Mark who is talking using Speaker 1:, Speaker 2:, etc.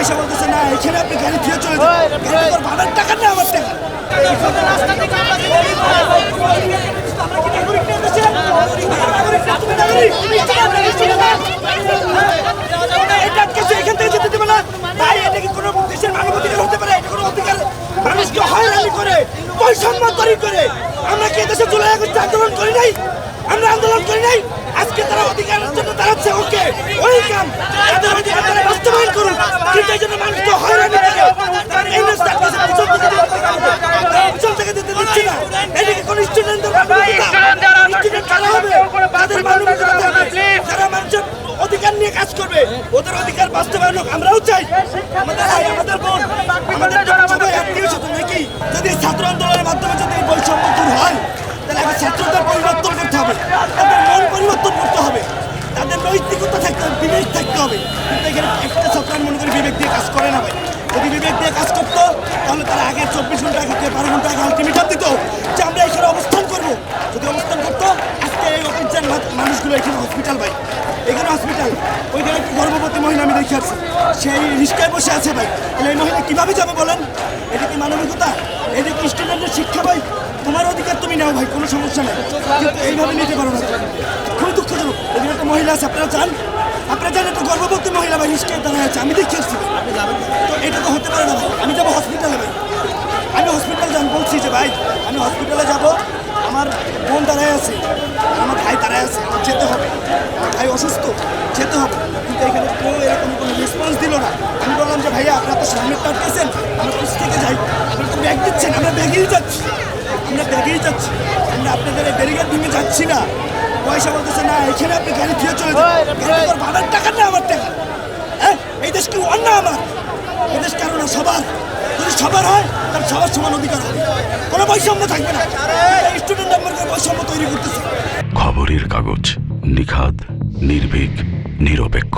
Speaker 1: পয়সা বলতেছে না, এখানে আপনি গাড়ি ফিরে চলে যান, ভাড়ার টাকা না আমার টাকা। এখান থেকে যেতে দেবে না ভাই, এটা কি কোনো দেশের মানবাধিকার হতে পারে? এটা কোনো অধিকার? মানুষকে হয়রানি করে, বৈষম্য তৈরি করে। আমরা কি দেশে জুলাই আগস্টে আন্দোলন করি নাই? আমরা আন্দোলন করি নাই? আজকে তারা অধিকারের জন্য দাঁড়াচ্ছে, ওকে ওয়েলকাম, তাদের অধিকার তারা বাস্তবায়ন করুন। কিন্তু এই জন্য মানুষকে হয়রানি করে পিছন থেকে দিতে দিচ্ছি না। এদিকে কোন স্টুডেন্টদের তাদের মানবিকতা থাকবে, যারা মানুষের অধিকার নিয়ে কাজ করবে, ওদের অধিকার বাস্তবায়ন হোক। আমরাও চাই আমাদের ভাই, আমাদের বোন, আমাদের সবাই আত্মীয়-স্বজন নাকি। যদি ছাত্র আন্দোলনের মাধ্যমে যদি এই বৈষম্য দূর হয়, তাহলে আগে ছাত্রদের পরিবর্তন করতে হবে, তাদের মন পরিবর্তন করতে হবে, তাদের নৈতিকতা থাকতে হবে, বিবেক থাকতে হবে। কিন্তু এখানে একটা ছাত্র মনে করি বিবেক দিয়ে কাজ করে না ভাই। যদি বিবেক দিয়ে কাজ করতো তাহলে তারা আগে 24 ঘন্টা আগে 12 ঘন্টা আগে আলটিমেটাম দিত যে আমরা এখানে অবস্থান করবো। যদি অবস্থান করতো আজকে এই অফিসের মানুষগুলো এখানে হসপিটাল ভাই, এখানে হসপিটাল। ওইখানে একটি গর্ভবতী মহিলা আমি দেখে আসছি, সেই রিস্কায় বসে আছে ভাই। তাহলে এই মহিলা কীভাবে যাবে বলেন? এটা কি মানবিকতা? এটা কি স্টুডেন্টের শিক্ষা ভাই? তোমার অধিকার তুমি নাও ভাই, কোনো সমস্যা নেই, কিন্তু এইভাবে নিতে পারো না। খুবই দুঃখজনক। এখানে একটা মহিলা আছে, আপনারা চান একটা গর্ভবতী মহিলা ভাই রিস্কায় দাঁড়ায় আছে, আমি দেখে আসছি। তো এটা তো হতে পারে না ভাই। আমি যাবো হসপিটালে ভাই, আমি হসপিটাল যান বলছি যে ভাই আমি হসপিটালে যাব, আমার বোন দাঁড়ায় আছে, আমার ভাই দাঁড়ায় আছে, আমার যেতে হবে, আমার ভাই অসুস্থ, যেতে হবে। কিন্তু এখানে কেউ এরকম কোনো রেসপন্স দিল না। আমি বললাম যে ভাইয়া আপনারা তো সামনে টাটকেছেন, আমরা পিছ থেকে যাই, আপনারা তো ব্যাগ দিচ্ছেন, আমরা ব্যাগেই যাচ্ছি, আমরা আপনাদের ব্যারিকেড ভেঙে যাচ্ছি না। পয়সা বলতেছে না, এখানে আপনি গাড়ি ফিরে চলে যান, ভাড়ার টাকা না আমার টাকা। হ্যাঁ, এই দেশ কি অন্য আমার? এই দেশ কারো না, সবার। যদি সবার হয় তাহলে সবার সমান অধিকার হবে, কোনো বৈষম্য থাকবে না। স্টুডেন্ট আমার বৈষম্য তৈরি করতেছে।
Speaker 2: খবরের কাগজ, নিখাদ, নির্ভীক, নিরপেক্ষ।